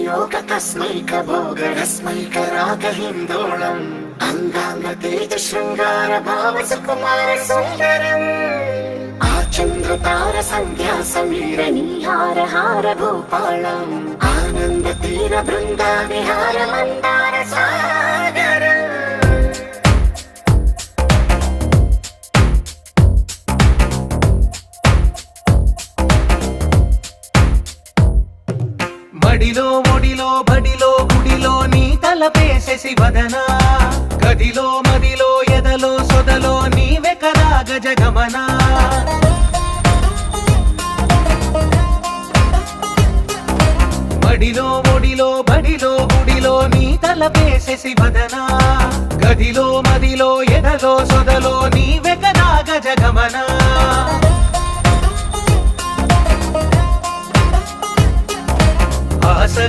योग तस्मैक भोगरस्मैक रागहिन्दोळम् अंगांग तेज शृंगार भाव सुकुमार सुंदरम् आचंद्र तार संध्या समीर नीहार हार भूपालम् आनंद तीर बृंदा विहार मंदार सागरम् మడిలో ఒడిలో బడిలో గుడిలో నీ తలపేసేసి వదనా గదిలో మదిలో ఎదలో సొదలో నీవే కదా గజగమనా మడిలో ఒడిలో బడిలో గుడిలో నీ తలపేసేసి వదనా గదిలో మదిలో ఎదలో సొదలో నీవే కదా గజగమనా ఆసగా